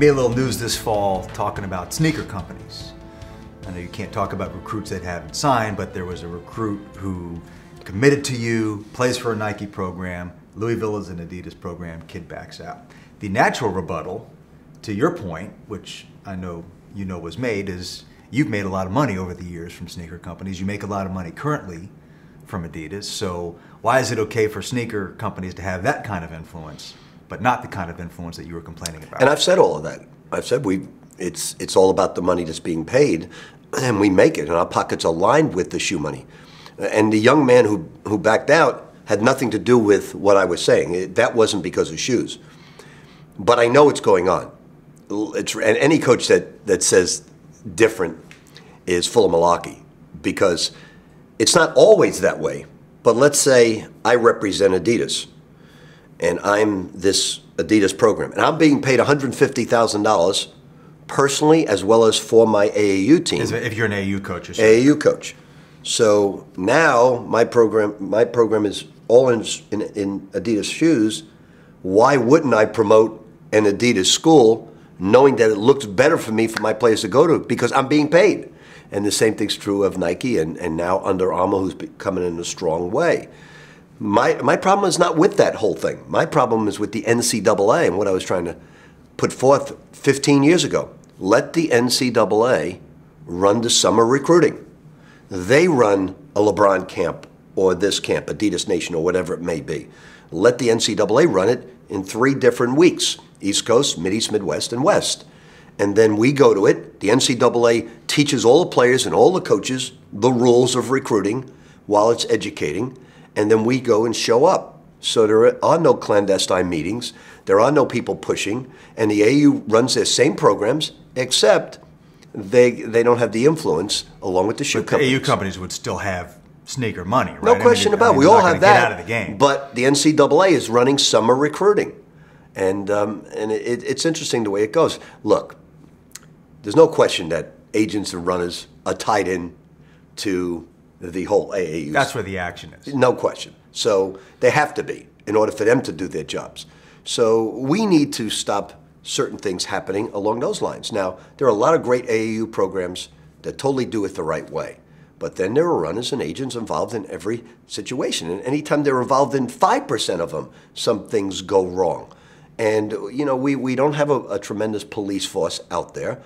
made a little news this fall talking about sneaker companies. I know you can't talk about recruits that haven't signed, but there was a recruit who committed to you, plays for a Nike program, Louisville is an Adidas program, kid backs out. The natural rebuttal to your point, which I know you know was made, is you've made a lot of money over the years from sneaker companies. You make a lot of money currently from Adidas, so why is it okay for sneaker companies to have that kind of influence, but not the kind of influence that you were complaining about? And I've said all of that. I've said it's all about the money that's being paid, and we make it, and our pockets are lined with the shoe money. And the young man who backed out had nothing to do with what I was saying. That wasn't because of shoes. But I know it's going on. And any coach that says different is full of malarkey, because it's not always that way. But let's say I represent Adidas, and I'm this Adidas program, and I'm being paid $150,000 personally as well as for my AAU team. If you're an AAU coach, or AAU coach. So now my program is all in Adidas shoes. Why wouldn't I promote an Adidas school, knowing that it looks better for me for my players to go to, because I'm being paid? And the same thing's true of Nike and now Under Armour, who's coming in a strong way. My problem is not with that whole thing. My problem is with the NCAA and what I was trying to put forth 15 years ago. Let the NCAA run the summer recruiting. They run a LeBron camp or this camp, Adidas Nation or whatever it may be. Let the NCAA run it in 3 different weeks: East Coast, Mid-East, Midwest, and West. And then we go to it. The NCAA teaches all the players and all the coaches the rules of recruiting while it's educating. And then we go and show up. So there are no clandestine meetings. There are no people pushing. And the AU runs their same programs, except they don't have the influence along with the shoe companies. The AU companies would still have sneaker money, right? No question about it. We all have that. Get out of the game. But the NCAA is running summer recruiting. And it's interesting the way it goes. Look, there's no question that agents and runners are tied in to the whole AAU. That's where the action is. No question. So they have to be in order for them to do their jobs. So we need to stop certain things happening along those lines. Now, there are a lot of great AAU programs that totally do it the right way. But then there are runners and agents involved in every situation. And anytime they're involved in 5% of them, some things go wrong. And, you know, we don't have a tremendous police force out there.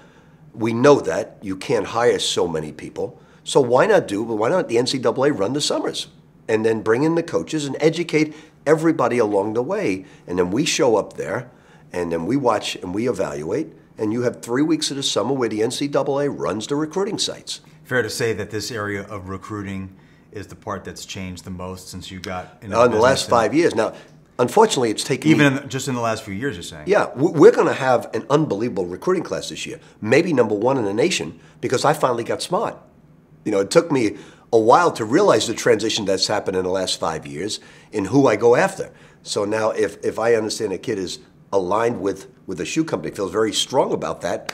We know that. You can't hire so many people. So why not the NCAA run the summers and then bring in the coaches and educate everybody along the way? And then we show up there and then we watch and we evaluate. And you have 3 weeks of the summer where the NCAA runs the recruiting sites. Fair to say that this area of recruiting is the part that's changed the most since you got in the last 5 years. Now, unfortunately, it's taken just in the last few years, you're saying? Yeah, we're going to have an unbelievable recruiting class this year. Maybe #1 in the nation, because I finally got smart. You know, it took me a while to realize the transition that's happened in the last 5 years in who I go after. So now if I understand a kid is aligned with a shoe company, feels very strong about that,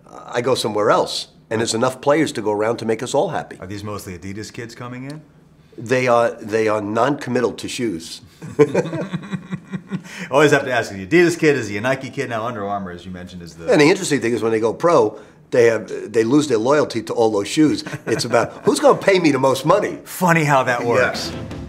I go somewhere else. And there's enough players to go around to make us all happy. Are these mostly Adidas kids coming in? They are non-committal to shoes. Always have to ask, is he Adidas kid, is he a Nike kid? Now Under Armour, as you mentioned, is the... And the interesting thing is when they go pro, they lose their loyalty to all those shoes. It's about, who's going to pay me the most money? Funny how that works. Yeah.